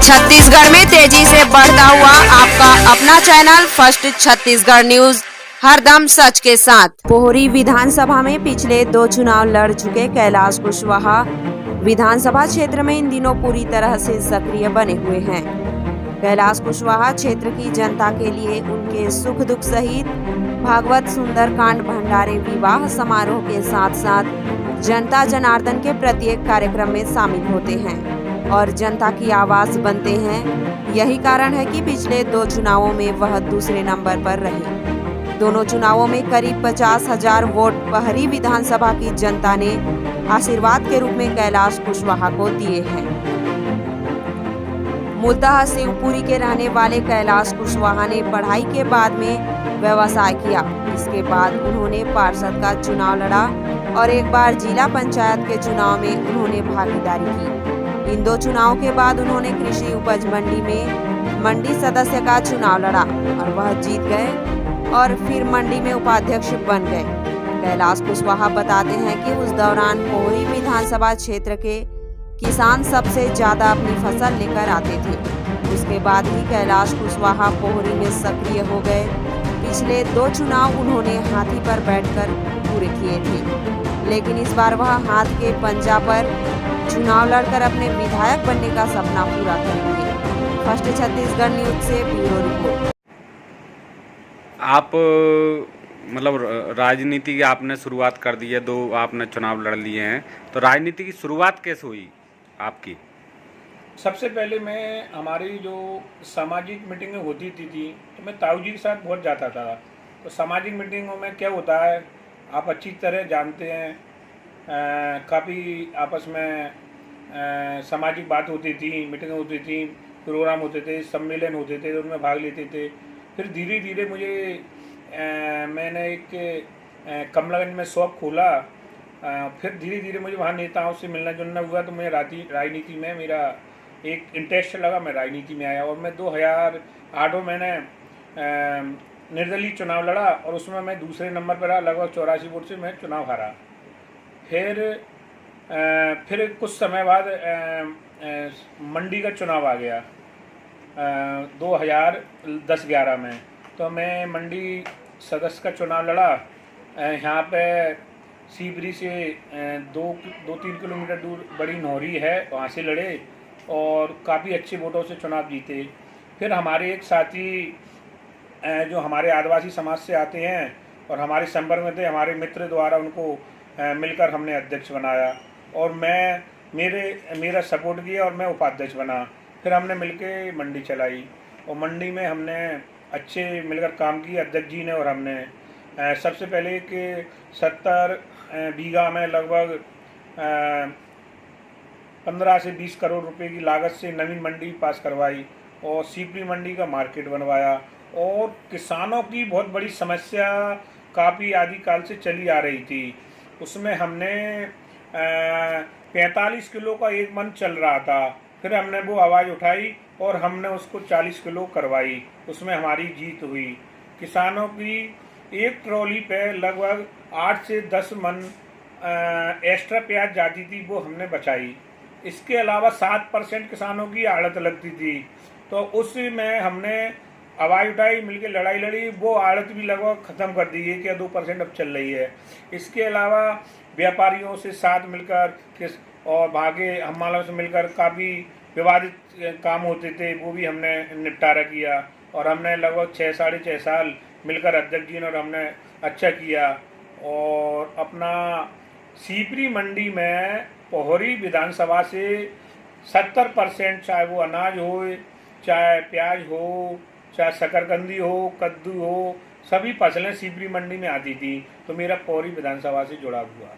छत्तीसगढ़ में तेजी से बढ़ता हुआ आपका अपना चैनल फर्स्ट छत्तीसगढ़ न्यूज, हरदम सच के साथ। पोहरी विधानसभा में पिछले 2 चुनाव लड़ चुके कैलाश कुशवाहा विधानसभा क्षेत्र में इन दिनों पूरी तरह से सक्रिय बने हुए हैं। कैलाश कुशवाहा क्षेत्र की जनता के लिए उनके सुख दुख सहित भागवत सुंदरकांड भंडारे विवाह समारोह के साथ साथ जनता जनार्दन के प्रत्येक कार्यक्रम में शामिल होते हैं और जनता की आवाज बनते हैं। यही कारण है कि पिछले 2 चुनावों में वह दूसरे नंबर पर रहे। दोनों चुनावों में करीब 50,000 वोट पोहरी विधानसभा की जनता ने आशीर्वाद के रूप में कैलाश कुशवाहा को दिए हैं। मूलतः शिवपुरी के रहने वाले कैलाश कुशवाहा ने पढ़ाई के बाद में व्यवसाय किया। इसके बाद उन्होंने पार्षद का चुनाव लड़ा और एक बार जिला पंचायत के चुनाव में उन्होंने भागीदारी की। इन 2 चुनाव के बाद उन्होंने कृषि उपज मंडी में मंडी सदस्य का चुनाव लड़ा और वह जीत गए और फिर मंडी में उपाध्यक्ष बन गए। कैलाश कुशवाहा बताते हैं कि उस दौरान पोहरी विधानसभा क्षेत्र के किसान सबसे ज्यादा अपनी फसल लेकर आते थे। उसके बाद ही कैलाश कुशवाहा पोहरी में सक्रिय हो गए। पिछले 2 चुनाव उन्होंने हाथी पर बैठकर पूरे किए थे, लेकिन इस बार वह हाथ के पंजा पर चुनाव लड़कर अपने विधायक बनने का सपना पूरा करेंगे। फर्स्ट छत्तीसगढ़ न्यूज से ब्यूरो रिपोर्ट। आप मतलब राजनीति की आपने शुरुआत कर दी है, 2 आपने चुनाव लड़ लिए हैं, तो राजनीति की शुरुआत कैसे हुई आपकी? सबसे पहले मैं हमारी जो सामाजिक मीटिंगें होती थी तो मैं ताऊ जी के साथ बहुत जाता था। तो सामाजिक मीटिंगों में क्या होता है आप अच्छी तरह जानते हैं, काफ़ी आपस में सामाजिक बात होती थी, मीटिंगें होती थी, प्रोग्राम होते थे, सम्मेलन होते थे, उनमें भाग लेते थे। फिर धीरे धीरे मुझे मैंने एक कमलागंज में शॉप खोला। फिर धीरे धीरे मुझे वहाँ नेताओं से मिलना जुलना हुआ तो मैं राजनीति में मेरा एक इंटरेस्ट लगा, मैं राजनीति में आया और मैं 2008 में मैंने निर्दलीय चुनाव लड़ा और उसमें मैं दूसरे नंबर पर रहा। लगभग 84 वोट से मैं चुनाव हारा। फिर कुछ समय बाद मंडी का चुनाव आ गया 2010-11 में, तो मैं मंडी सदस्य का चुनाव लड़ा। यहाँ पे शिवपुरी से 2-3 किलोमीटर दूर बड़ी नौहरी है, वहाँ से लड़े और काफ़ी अच्छे वोटों से चुनाव जीते। फिर हमारे एक साथी जो हमारे आदिवासी समाज से आते हैं और हमारे संपर्क में थे, हमारे मित्र द्वारा उनको मिलकर हमने अध्यक्ष बनाया और मेरा सपोर्ट किया और मैं उपाध्यक्ष बना। फिर हमने मिलके मंडी चलाई और मंडी में हमने अच्छे मिलकर काम किया, अध्यक्ष जी ने और हमने। सबसे पहले कि 70 बीघा में लगभग 15 से 20 करोड़ रुपए की लागत से नवीन मंडी पास करवाई और शिवपुरी मंडी का मार्केट बनवाया। और किसानों की बहुत बड़ी समस्या काफ़ी आदिकाल से चली आ रही थी, उसमें हमने 45 किलो का एक मन चल रहा था। फिर हमने वो आवाज़ उठाई और हमने उसको 40 किलो करवाई, उसमें हमारी जीत हुई। किसानों की एक ट्रॉली पे लगभग 8 से 10 मन एक्स्ट्रा प्याज जाती थी, वो हमने बचाई। इसके अलावा 7% किसानों की आड़त लगती थी, तो उसमें हमने आवाज़ उठाई, मिलकर लड़ाई लड़ी, वो आड़त भी लगभग ख़त्म कर दी है कि 2% अब चल रही है। इसके अलावा व्यापारियों से साथ मिलकर और भागे हमालों से मिलकर काफ़ी विवादित काम होते थे, वो भी हमने निपटारा किया और हमने लगभग 6-6.5 साल मिलकर अध्यक्ष जी ने और हमने अच्छा किया। और अपना शिवपुरी मंडी में पोहरी विधानसभा से 70% चाहे वो अनाज हो, चाहे प्याज हो, चाहे शकरकंदी हो, कद्दू हो, सभी फसलें शिवपुरी मंडी में आती थी, तो मेरा पोहरी विधानसभा से जुड़ा हुआ।